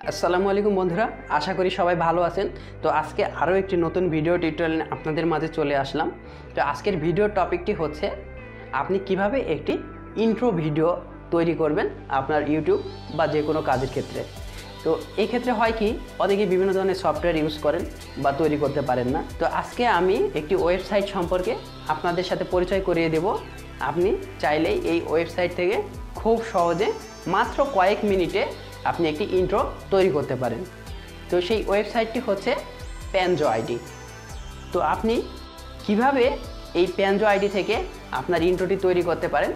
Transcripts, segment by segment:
আসসালামু আলাইকুম বন্ধুরা, আশা করি সবাই ভালো আছেন। তো আজকে আরও একটি নতুন ভিডিও টিউটোরিয়াল আপনাদের মাঝে চলে আসলাম। তো আজকের ভিডিও টপিকটি হচ্ছে আপনি কিভাবে একটি ইন্ট্রো ভিডিও তৈরি করবেন আপনার ইউটিউব বা যে কোনো কাজের ক্ষেত্রে। তো এই ক্ষেত্রে হয় কি, অনেকে বিভিন্ন ধরনের সফটওয়্যার ইউজ করেন বা তৈরি করতে পারেন না। তো আজকে আমি একটি ওয়েবসাইট সম্পর্কে আপনাদের সাথে পরিচয় করিয়ে দেব। আপনি চাইলেই এই ওয়েবসাইট থেকে খুব সহজে মাত্র কয়েক মিনিটে আপনি একটি ইন্ট্রো তৈরি করতে পারেন। তো সেই ওয়েবসাইটটি হচ্ছে প্যানজো আইডি। তো আপনি কিভাবে এই প্যানজো আইডি থেকে আপনার ইন্ট্রোটি তৈরি করতে পারেন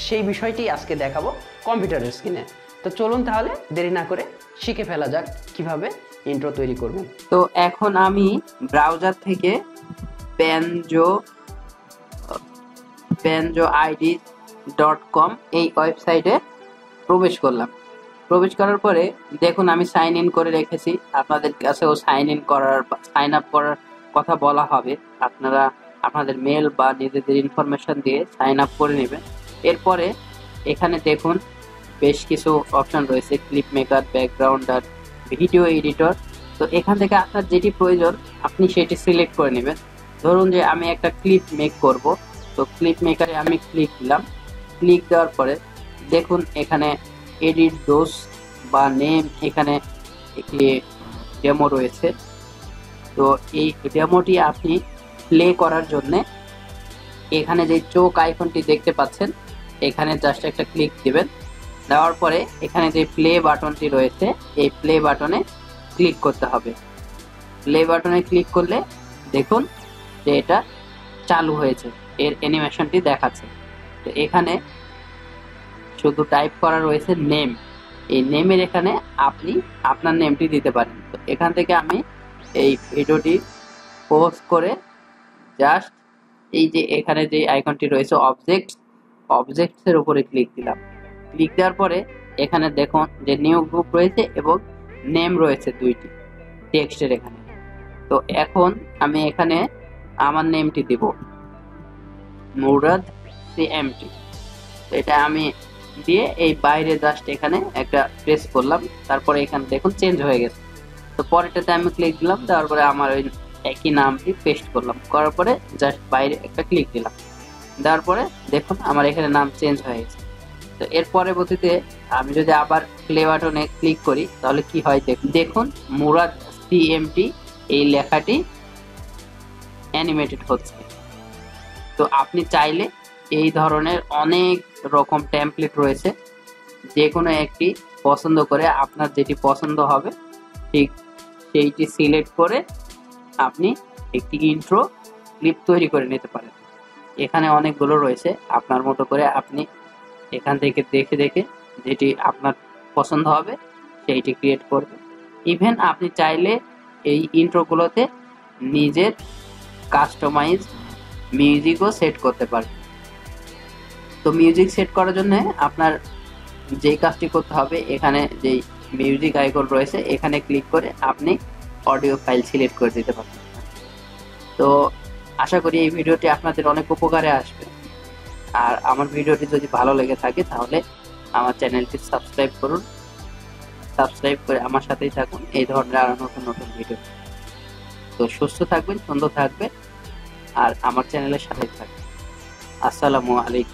সেই বিষয়টি আজকে দেখাবো কম্পিউটারের স্ক্রিনে। তো চলুন তাহলে দেরি না করে শিখে ফেলা যাক কিভাবে ইন্ট্রো তৈরি করবেন। তো এখন আমি ব্রাউজার থেকে panjoid.com এই ওয়েবসাইটে প্রবেশ করলাম। প্রবেশ করার পরে দেখুন আমি সাইন ইন করে রেখেছি। আপনাদের কাছেও সাইন আপ করার কথা বলা হবে। আপনারা আপনাদের মেল বা নিজেদের ইনফরমেশন দিয়ে সাইন আপ করে নেবেন। এরপরে এখানে দেখুন বেশ কিছু অপশন রয়েছে, ক্লিপ মেকার, ব্যাকগ্রাউন্ডার, ভিডিও এডিটর। তো এখান থেকে আপনার যেটি প্রয়োজন আপনি সেটি সিলেক্ট করে নেবেন। ধরুন যে আমি একটা ক্লিপ মেক করব, তো ক্লিপ মেকারে আমি ক্লিক দিলাম। ক্লিক দেওয়ার পরে দেখুন এখানে এডিট দোষ বা নেম, এখানে একটি ডেমো রয়েছে। তো এই ডেমোটি আপনি প্লে করার জন্য এখানে যে চোখ আইকনটি দেখতে পাচ্ছেন এখানে জাস্ট একটা ক্লিক দিবেন। দেওয়ার পরে এখানে যে প্লে বাটনটি রয়েছে এই প্লে বাটনে ক্লিক করতে হবে। প্লে বাটনে ক্লিক করলে দেখুন যে এটা চালু হয়েছে, এর অ্যানিমেশনটি দেখাচ্ছে। তো এখানে শুধু টাইপ করা রয়েছে নেম। এই নেমের এখানে আপনি আপনার নেমটি দিতে পারেন। তো এখান থেকে আমি এই ভিডিওটি পোস্ট করে জাস্ট এই যে এখানে যে আইকনটি রয়েছে অবজেক্টসের উপরে ক্লিক দিলাম। ক্লিক দেওয়ার পরে এখানে দেখুন যে নিউ গ্রুপ রয়েছে এবং নেম রয়েছে দুইটি টেক্সটের এখানে। তো এখন আমি এখানে আমার নেমটি দিব, মুরাদ সিএমটি। তো এটা আমি দিয়ে এই বাইরে জাস্ট এখানে একটা প্রেস করলাম। তারপরে এখানে দেখুন চেঞ্জ হয়ে গেছে। তো পরেরটাতে আমি ক্লিক দিলাম, দেওয়ার পরে আমার ওই একই নামটি পেস্ট করলাম। করার পরে জাস্ট বাইরে একটা ক্লিক দিলাম, দেওয়ার পরে দেখুন আমার এখানে নাম চেঞ্জ হয়ে গেছে। তো এর পরবর্তীতে আমি যদি আবার প্লে বাটনে ক্লিক করি তাহলে কি হয় দেখুন মুরাদ সিএমটি এই লেখাটি অ্যানিমেটেড হচ্ছে। তো আপনি চাইলে এই ধরনের অনেক রকম টেমপ্লেট রয়েছে, যে কোনো একটি পছন্দ করে আপনার যেটি পছন্দ হবে ঠিক সেইটি সিলেক্ট করে আপনি একটি ইন্ট্রো ক্লিপ তৈরি করে নিতে পারেন। এখানে অনেকগুলো রয়েছে, আপনার মতো করে আপনি এখান থেকে দেখে দেখে যেটি আপনার পছন্দ হবে সেইটি ক্রিয়েট করবেন। ইভেন আপনি চাইলে এই ইন্ট্রোগুলোতে নিজের কাস্টমাইজ মিউজিকও সেট করতে পারবেন। তো মিউজিক সেট করার জন্য আপনার যেই কাজটি করতে হবে, এখানে যেই মিউজিক আইকন রয়েছে এখানে ক্লিক করে আপনি অডিও ফাইল সিলেক্ট করে দিতে পারবেন। তো আশা করি এই ভিডিওটি আপনাদের অনেক উপকারে আসবে। আর আমার ভিডিওটি যদি ভালো লেগে থাকে তাহলে আমার চ্যানেলটি সাবস্ক্রাইব করুন। সাবস্ক্রাইব করে আমার সাথেই থাকুন এই ধরনের আরো নতুন নতুন ভিডিও। তো সুস্থ থাকবেন, সুন্দর থাকবেন আর আমার চ্যানেলের সাথেই থাকবেন। আসসালামু আলাইকুম।